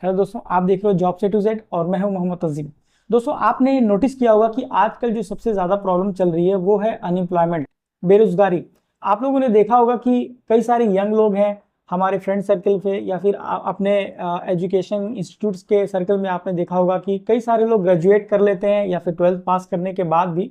Hello दोस्तों, आप देख रहे हो जॉब से टू जेड और मैं हूं मोहम्मद तजीम। दोस्तों, आपने नोटिस किया होगा कि आजकल जो सबसे ज़्यादा प्रॉब्लम चल रही है वो है अनएम्प्लॉयमेंट, बेरोजगारी। आप लोगों ने देखा होगा कि कई सारे यंग लोग हैं हमारे फ्रेंड सर्कल पे या फिर अपने एजुकेशन इंस्टीट्यूट्स के सर्कल में आपने देखा होगा कि कई सारे लोग ग्रेजुएट कर लेते हैं या फिर 12th पास करने के बाद भी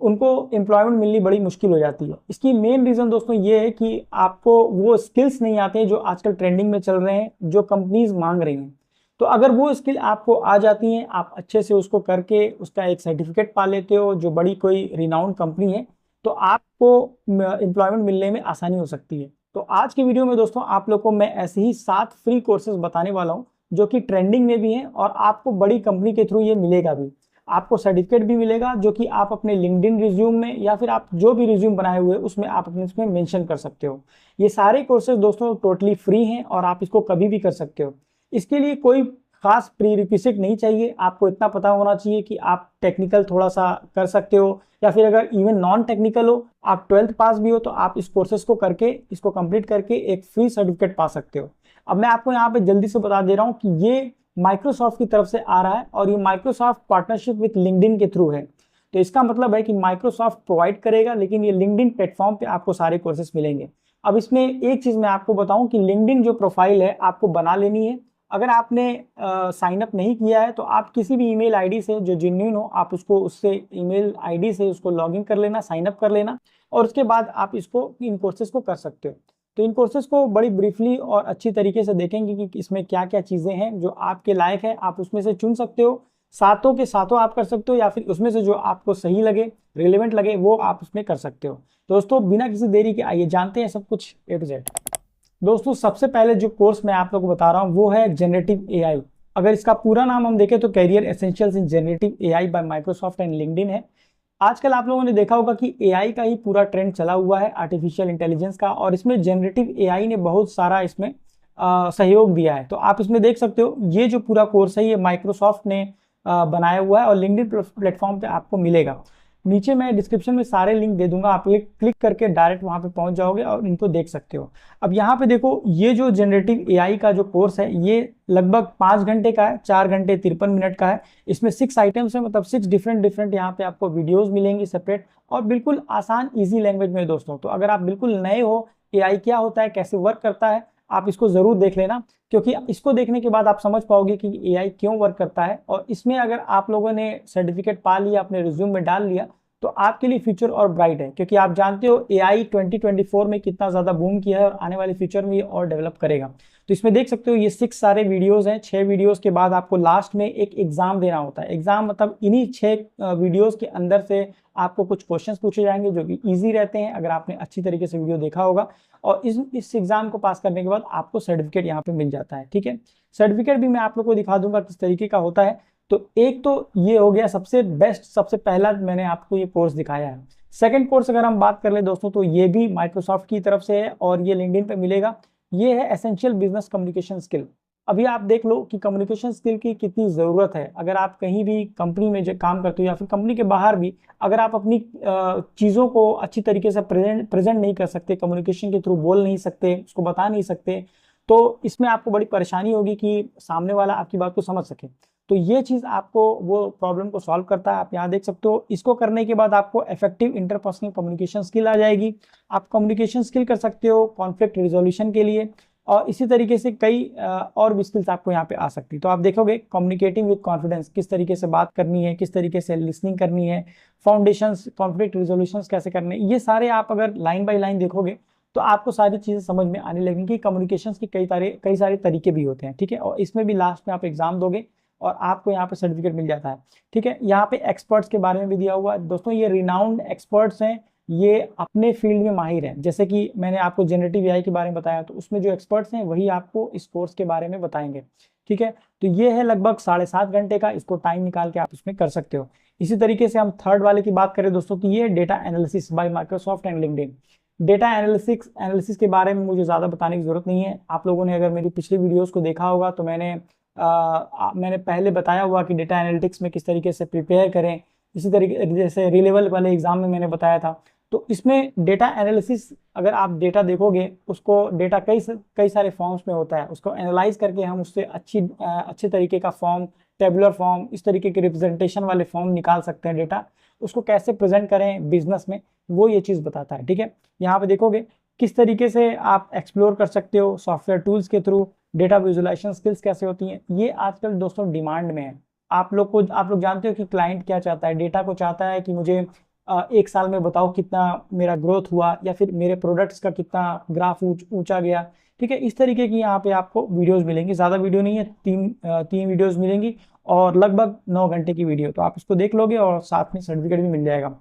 उनको एम्प्लॉयमेंट मिलनी बड़ी मुश्किल हो जाती है। इसकी मेन रीज़न दोस्तों ये है कि आपको वो स्किल्स नहीं आते हैं जो आजकल ट्रेंडिंग में चल रहे हैं, जो कंपनीज मांग रही हैं। तो अगर वो स्किल आपको आ जाती हैं, आप अच्छे से उसको करके उसका एक सर्टिफिकेट पा लेते हो जो बड़ी कोई रिनाउंड कंपनी है, तो आपको एम्प्लॉयमेंट मिलने में आसानी हो सकती है। तो आज की वीडियो में दोस्तों आप लोग को मैं ऐसे ही 7 फ्री कोर्सेज बताने वाला हूं जो कि ट्रेंडिंग में भी हैं और आपको बड़ी कंपनी के थ्रू ये मिलेगा भी। आपको सर्टिफिकेट भी मिलेगा जो कि आप अपने लिंक्डइन रिज्यूम में या फिर आप जो भी रिज्यूम बनाए हुए उसमें आप अपने उसमें मेंशन कर सकते हो। ये सारे कोर्सेज दोस्तों टोटली फ्री हैं और आप इसको कभी भी कर सकते हो। इसके लिए कोई खास प्रीरिक्विजिट नहीं चाहिए। आपको इतना पता होना चाहिए कि आप टेक्निकल थोड़ा सा कर सकते हो या फिर अगर इवन नॉन टेक्निकल हो, आप 12th पास भी हो, तो आप इस कोर्सेज को करके इसको कंप्लीट करके एक फ्री सर्टिफिकेट पा सकते हो। अब मैं आपको यहाँ पे जल्दी से बता दे रहा हूँ कि ये माइक्रोसॉफ्ट की तरफ से आ रहा है और ये माइक्रोसॉफ्ट पार्टनरशिप विद लिंक्डइन के थ्रू है। तो इसका मतलब है कि माइक्रोसॉफ्ट प्रोवाइड करेगा, लेकिन ये लिंक्डइन प्लेटफॉर्म पे आपको सारे कोर्सेज मिलेंगे। अब इसमें एक चीज मैं आपको बताऊं कि लिंक्डइन जो प्रोफाइल है आपको बना लेनी है। अगर आपने साइन अप नहीं किया है तो आप किसी भी ईमेल आईडी से जो जेन्युइन हो आप उसको उससे ईमेल आईडी से उसको लॉगिन कर लेना, साइन अप कर लेना और उसके बाद आप इसको इन कोर्सेज को कर सकते हो। तो इन कोर्सेज को बड़ी ब्रीफली और अच्छी तरीके से देखेंगे कि इसमें क्या क्या चीजें हैं जो आपके लायक है। आप उसमें से चुन सकते हो, सातों के सातों आप कर सकते हो या फिर उसमें से जो आपको सही लगे, रिलेवेंट लगे, वो आप उसमें कर सकते हो। दोस्तों, बिना किसी देरी के आइए जानते हैं सब कुछ ए टू जेड। दोस्तों, सबसे पहले जो कोर्स मैं आप लोगों को बता रहा हूँ वो है जनरेटिव एआई। अगर इसका पूरा नाम हम देखें तो career essentials in generative AI by Microsoft and LinkedIn है। आजकल आप लोगों ने देखा होगा कि एआई का ही पूरा ट्रेंड चला हुआ है, आर्टिफिशियल इंटेलिजेंस का, और इसमें जनरेटिव एआई ने बहुत सारा इसमें सहयोग दिया है। तो आप इसमें देख सकते हो ये जो पूरा कोर्स है ये माइक्रोसॉफ्ट ने बनाया हुआ है और लिंक्डइन प्लेटफॉर्म पे आपको मिलेगा। नीचे मैं डिस्क्रिप्शन में सारे लिंक दे दूंगा, आप क्लिक करके डायरेक्ट वहां पे पहुंच जाओगे और इनको देख सकते हो। अब यहाँ पे देखो, ये जो जनरेटिव एआई का जो कोर्स है ये लगभग 5 घंटे का है, 4 घंटे 53 मिनट का है। इसमें 6 आइटम्स है, मतलब 6 डिफरेंट डिफरेंट यहाँ पे आपको वीडियोस मिलेंगी सेपरेट और बिल्कुल आसान इजी लैंग्वेज में दोस्तों। तो अगर आप बिल्कुल नए हो, एआई क्या होता है, कैसे वर्क करता है, आप इसको जरूर देख लेना, क्योंकि इसको देखने के बाद आप समझ पाओगे कि एआई क्यों वर्क करता है। और इसमें अगर आप लोगों ने सर्टिफिकेट पा लिया, अपने रिज्यूम में डाल लिया, तो आपके लिए फ्यूचर और ब्राइट है, क्योंकि आप जानते हो एआई 2024 में कितना ज्यादा बूम किया है और आने वाले फ्यूचर में ये और डेवलप करेगा। तो इसमें देख सकते हो ये 6 सारे वीडियोस हैं। 6 वीडियोस के बाद आपको लास्ट में एक एग्जाम देना होता है। एग्जाम मतलब इन्हीं 6 वीडियोस के अंदर से आपको कुछ क्वेश्चंस पूछे जाएंगे जो कि इजी रहते हैं अगर आपने अच्छी तरीके से वीडियो देखा होगा। और इस एग्जाम को पास करने के बाद आपको सर्टिफिकेट यहाँ पे मिल जाता है। ठीक है, सर्टिफिकेट भी मैं आप लोग को दिखा दूंगा किस तरीके का होता है। तो एक तो ये हो गया सबसे बेस्ट, सबसे पहला मैंने आपको ये कोर्स दिखाया है। सेकंड कोर्स अगर हम बात कर ले दोस्तों तो ये भी माइक्रोसॉफ्ट की तरफ से है और ये लिंक्डइन पे मिलेगा। ये है एसेंशियल बिजनेस कम्युनिकेशन स्किल। अभी आप देख लो कि कम्युनिकेशन स्किल की कितनी ज़रूरत है। अगर आप कहीं भी कंपनी में जो काम करते हो या फिर कंपनी के बाहर भी, अगर आप अपनी चीज़ों को अच्छी तरीके से प्रेजेंट नहीं कर सकते, कम्युनिकेशन के थ्रू बोल नहीं सकते, उसको बता नहीं सकते, तो इसमें आपको बड़ी परेशानी होगी कि सामने वाला आपकी बात को समझ सके। तो ये चीज़ आपको वो प्रॉब्लम को सॉल्व करता है। आप यहाँ देख सकते हो, इसको करने के बाद आपको इफेक्टिव इंटरपर्सनल कम्युनिकेशन स्किल आ जाएगी। आप कम्युनिकेशन स्किल कर सकते हो कॉन्फ्लिक्ट रिजोल्यूशन के लिए, और इसी तरीके से कई और भी स्किल्स आपको यहाँ पे आ सकती है। तो आप देखोगे कम्युनिकेटिंग विद कॉन्फिडेंस, किस तरीके से बात करनी है, किस तरीके से लिसनिंग करनी है, फाउंडेशंस, कॉन्फ्लिक्ट रिजोल्यूशंस कैसे करने, ये सारे आप अगर लाइन बाय लाइन देखोगे तो आपको सारी चीज़ें समझ में आने लगेंगी। कम्युनिकेशंस की कई सारे तरीके भी होते हैं। ठीक है, और इसमें भी लास्ट में आप एग्जाम दोगे और आपको यहाँ पे सर्टिफिकेट मिल जाता है। ठीक है, यहाँ पे एक्सपर्ट्स के बारे में भी दिया हुआ है दोस्तों। ये रिनाउंड एक्सपर्ट्स हैं, ये अपने फील्ड में माहिर हैं। जैसे कि मैंने आपको जनरेटिव एआई के बारे में बताया, तो उसमें जो एक्सपर्ट्स हैं वही आपको इस कोर्स के बारे में बताएंगे। ठीक है, तो ये है लगभग 7.5 घंटे का, इसको टाइम निकाल के आप इसमें कर सकते हो। इसी तरीके से हम थर्ड वाले की बात करें दोस्तों, तो ये data analysis bye Microsoft and LinkedIn. Data analysis के बारे में मुझे ज़्यादा बताने की जरूरत नहीं है। आप लोगों ने अगर मेरी पिछली वीडियोस को देखा होगा तो मैंने पहले बताया हुआ कि डेटा एनालिटिक्स में किस तरीके से प्रिपेयर करें। इसी तरीके जैसे रिलेवल वाले एग्जाम में मैंने बताया था। तो इसमें डेटा एनालिसिस, अगर आप डेटा देखोगे, उसको डेटा कई सारे फॉर्म्स में होता है, उसको एनालाइज करके हम उससे अच्छे तरीके का फॉर्म, टेबुलर फॉर्म, इस तरीके के रिप्रेजेंटेशन वाले फॉर्म निकाल सकते हैं डेटा। उसको कैसे प्रेजेंट करें बिजनेस में, वो ये चीज़ बताता है। ठीक है, यहाँ पे देखोगे किस तरीके से आप एक्सप्लोर कर सकते हो सॉफ्टवेयर टूल्स के थ्रू, डेटा विजुअलाइजेशन स्किल्स कैसे होती हैं, ये आजकल दोस्तों डिमांड में है। आप लोग जानते हो कि क्लाइंट क्या चाहता है, डेटा को चाहता है कि मुझे एक साल में बताओ कितना मेरा ग्रोथ हुआ, या फिर मेरे प्रोडक्ट्स का कितना ग्राफ ऊंचा गया। ठीक है, इस तरीके की यहाँ पे आपको वीडियोस मिलेंगी, ज़्यादा वीडियो नहीं है, तीन वीडियोस मिलेंगी और लगभग 9 घंटे की वीडियो। तो आप इसको देख लोगे और साथ में सर्टिफिकेट भी मिल जाएगा।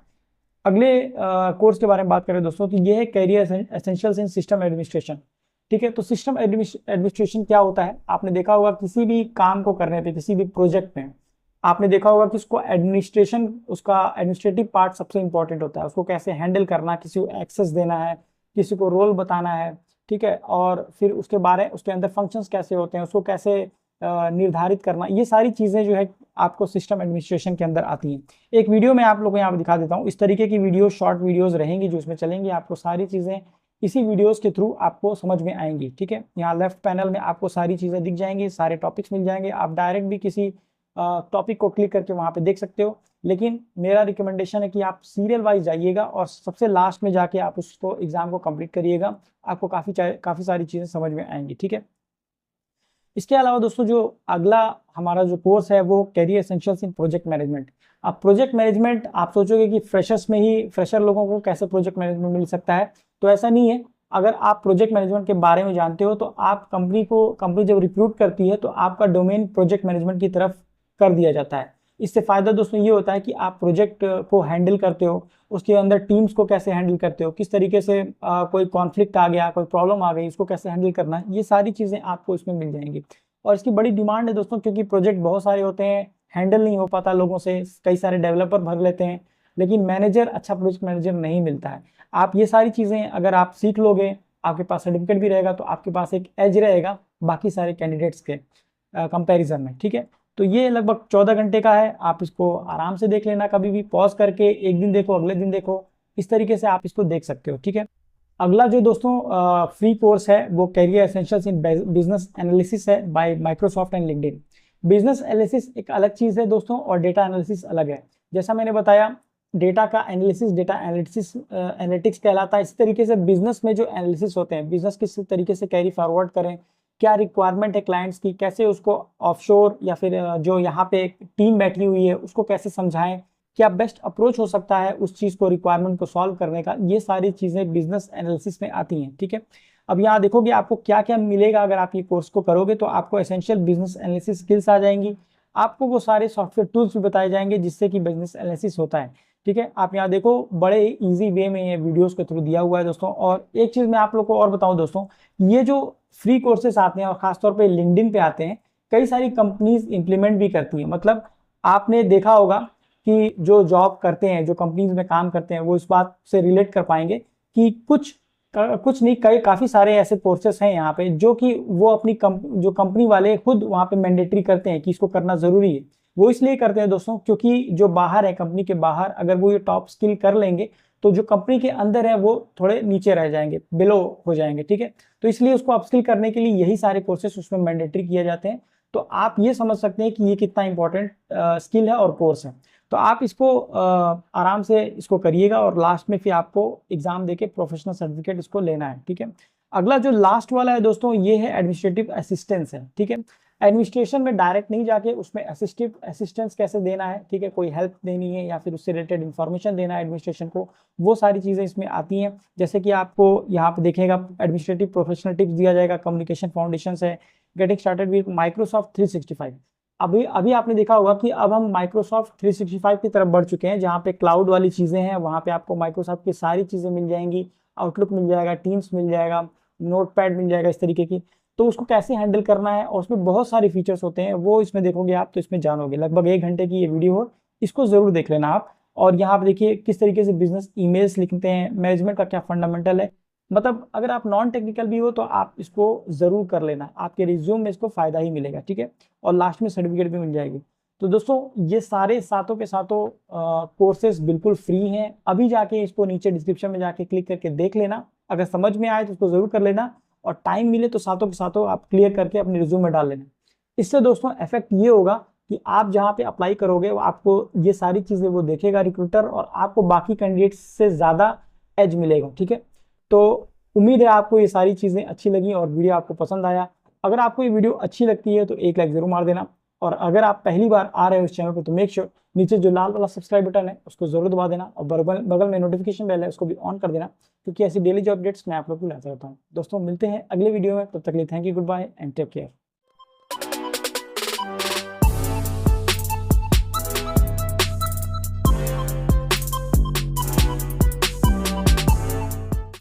अगले कोर्स के बारे में बात करें दोस्तों, तो ये है कैरियर एसेंशियल्स इन सिस्टम एडमिनिस्ट्रेशन। ठीक है, तो सिस्टम एडमिनिस्ट्रेशन क्या होता है, आपने देखा होगा किसी भी काम को करने पे, किसी भी प्रोजेक्ट में आपने देखा होगा कि उसको एडमिनिस्ट्रेशन, उसका एडमिनिस्ट्रेटिव पार्ट सबसे इंपॉर्टेंट होता है। उसको कैसे हैंडल करना, किसी को एक्सेस देना है, किसी को रोल बताना है। ठीक है, और फिर उसके अंदर फंक्शंस कैसे होते हैं, उसको कैसे निर्धारित करना, ये सारी चीज़ें जो है आपको सिस्टम एडमिनिस्ट्रेशन के अंदर आती हैं। एक वीडियो में आप लोगों को यहाँ पर दिखा देता हूँ, इस तरीके की वीडियो, शॉर्ट वीडियोज़ रहेंगी जो इसमें चलेंगी, आपको सारी चीज़ें इसी वीडियोस के थ्रू आपको समझ में आएंगी। ठीक है, यहाँ लेफ्ट पैनल में आपको सारी चीज़ें दिख जाएंगी, सारे टॉपिक्स मिल जाएंगे, आप डायरेक्ट भी किसी टॉपिक को क्लिक करके वहाँ पे देख सकते हो। लेकिन मेरा रिकमेंडेशन है कि आप सीरियल वाइज जाइएगा और सबसे लास्ट में जाके आप उसको एग्जाम को कंप्लीट करिएगा, आपको काफ़ी सारी चीज़ें समझ में आएंगी। ठीक है, इसके अलावा दोस्तों जो अगला हमारा जो कोर्स है वो कैरियर एसेंशियल्स इन प्रोजेक्ट मैनेजमेंट। अब प्रोजेक्ट मैनेजमेंट आप सोचोगे कि फ्रेशर लोगों को कैसे प्रोजेक्ट मैनेजमेंट मिल सकता है, तो ऐसा नहीं है। अगर आप प्रोजेक्ट मैनेजमेंट के बारे में जानते हो तो आप कंपनी जब रिक्रूट करती है तो आपका डोमेन प्रोजेक्ट मैनेजमेंट की तरफ कर दिया जाता है। इससे फायदा दोस्तों ये होता है कि आप प्रोजेक्ट को हैंडल करते हो, उसके अंदर टीम्स को कैसे हैंडल करते हो, किस तरीके से कोई कॉन्फ्लिक्ट आ गया, कोई प्रॉब्लम आ गई, उसको कैसे हैंडल करना है, ये सारी चीज़ें आपको इसमें मिल जाएंगी। और इसकी बड़ी डिमांड है दोस्तों, क्योंकि प्रोजेक्ट बहुत सारे होते हैं, हैंडल नहीं हो पाता लोगों से, कई सारे डेवलपर भर लेते हैं, लेकिन मैनेजर, अच्छा प्रोजेक्ट मैनेजर नहीं मिलता है। आप ये सारी चीज़ें अगर आप सीख लोगे, आपके पास सर्टिफिकेट भी रहेगा, तो आपके पास एक एज रहेगा बाकी सारे कैंडिडेट्स के कंपैरिजन में। ठीक है, तो ये लगभग 14 घंटे का है, आप इसको आराम से देख लेना, कभी भी पॉज करके एक दिन देखो, अगले दिन देखो, इस तरीके से आप इसको देख सकते हो। ठीक है, अगला जो दोस्तों फ्री कोर्स है वो career essentials in business analysis है by Microsoft and LinkedIn. Business analysis एक अलग चीज़ है दोस्तों और डेटा एनालिसिस अलग है। जैसा मैंने बताया, डेटा का एनालिसिस डेटा एनालिटिक्स कहलाता है। इसी तरीके से बिजनेस में जो एनालिसिस होते हैं, बिजनेस किस तरीके से कैरी फॉरवर्ड करें, क्या रिक्वायरमेंट है क्लाइंट्स की, कैसे उसको ऑफशोर या फिर जो यहाँ पे एक टीम बैठी हुई है उसको कैसे समझाएं, क्या बेस्ट अप्रोच हो सकता है उस चीज़ को, रिक्वायरमेंट को सॉल्व करने का, ये सारी चीज़ें बिजनेस एनालिसिस में आती हैं। ठीक है, अब यहाँ देखोगे आपको क्या क्या मिलेगा अगर आप ये कोर्स को करोगे, तो आपको एसेंशियल बिजनेस एनालिसिस स्किल्स आ जाएंगी, आपको वो सारे सॉफ्टवेयर टूल्स भी बताए जाएंगे जिससे कि बिजनेस एनालिसिस होता है। ठीक है, आप यहाँ देखो बड़े इजी वे में ये वीडियोस के थ्रू दिया हुआ है दोस्तों। और एक चीज़ मैं आप लोग को और बताऊँ दोस्तों, ये जो फ्री कोर्सेस आते हैं और खासतौर पे लिंक्डइन पे आते हैं, कई सारी कंपनीज इंप्लीमेंट भी करती हैं। मतलब आपने देखा होगा कि जो जॉब करते हैं, जो कंपनीज में काम करते हैं, वो इस बात से रिलेट कर पाएंगे कि कुछ नहीं, काफ़ी सारे ऐसे कोर्सेस हैं यहाँ पे जो कि वो अपनी जो कंपनी वाले खुद वहाँ पे मैंडेटरी करते हैं कि इसको करना ज़रूरी है। वो इसलिए करते हैं दोस्तों क्योंकि जो बाहर है, कंपनी के बाहर, अगर वो ये टॉप स्किल कर लेंगे तो जो कंपनी के अंदर है वो थोड़े नीचे रह जाएंगे, बिलो हो जाएंगे। ठीक है, तो इसलिए उसको अपस्किल करने के लिए यही सारे कोर्सेस उसमें मैंडेटरी किए जाते हैं। तो आप ये समझ सकते हैं कि ये कितना इंपॉर्टेंट स्किल है और कोर्स है। तो आप इसको आराम से इसको करिएगा और लास्ट में फिर आपको एग्जाम देके प्रोफेशनल सर्टिफिकेट इसको लेना है। ठीक है, अगला जो लास्ट वाला है दोस्तों, ये है एडमिनिस्ट्रेटिव असिस्टेंस है। ठीक है, एडमिनिस्ट्रेशन में डायरेक्ट नहीं जाके उसमें असिस्टेंस कैसे देना है, ठीक है, कोई हेल्प देनी है या फिर उससे रिलेटेड इन्फॉर्मेशन देना है एडमिनिस्ट्रेशन को, वो सारी चीज़ें इसमें आती हैं। जैसे कि आपको यहाँ पे देखेगा एडमिनिस्ट्रेटिव प्रोफेशनल टिप्स दिया जाएगा, कम्युनिकेशन फाउंडेशन है, गेटिंग स्टार्टेड विद माइक्रोसॉफ्ट 365। अभी आपने देखा होगा कि अब हम माइक्रोसॉफ्ट 365 की तरफ बढ़ चुके हैं, जहाँ पे क्लाउड वाली चीज़ें हैं, वहाँ पे आपको माइक्रोसॉफ्ट की सारी चीज़ें मिल जाएंगी, आउटलुक मिल जाएगा, टीम्स मिल जाएगा, नोटपैड मिल जाएगा, इस तरीके की। तो उसको कैसे हैंडल करना है और उसमें बहुत सारे फीचर्स होते हैं, वो इसमें देखोगे आप तो इसमें जानोगे। लगभग 1 घंटे की ये वीडियो हो, इसको ज़रूर देख लेना आप। और यहाँ पे देखिए किस तरीके से बिजनेस ईमेल्स लिखते हैं, मैनेजमेंट का क्या फंडामेंटल है। मतलब अगर आप नॉन टेक्निकल भी हो तो आप इसको ज़रूर कर लेना, आपके रिज्यूम में इसको फ़ायदा ही मिलेगा। ठीक है, और लास्ट में सर्टिफिकेट भी मिल जाएगी। तो दोस्तों ये सारे सातों के सातों कोर्सेज बिल्कुल फ्री हैं। अभी जाके इसको नीचे डिस्क्रिप्शन में जाके क्लिक करके देख लेना, अगर समझ में आए तो उसको जरूर कर लेना, और टाइम मिले तो सातों के सातों आप क्लियर करके अपने रिज्यूम में डाल लेना। इससे दोस्तों इफेक्ट ये होगा कि आप जहाँ पे अप्लाई करोगे वो आपको ये सारी चीजें वो देखेगा रिक्रूटर, और आपको बाकी कैंडिडेट से ज्यादा एज मिलेगा। ठीक है, तो उम्मीद है आपको ये सारी चीजें अच्छी लगी और वीडियो आपको पसंद आया। अगर आपको ये वीडियो अच्छी लगती है तो एक लाइक जरूर मार देना, और अगर आप पहली बार आ रहे हो इस चैनल पर तो मेक श्योर नीचे जो लाल वाला सब्सक्राइब बटन है उसको जरूर दबा देना, और बगल में नोटिफिकेशन बेल है उसको भी ऑन कर देना, क्योंकि ऐसी डेली जॉब अपडेट्स मैं आप लोग को लाता रहता हूँ। दोस्तों मिलते हैं अगले वीडियो में, तब तक के लिए thank you, goodbye and take care.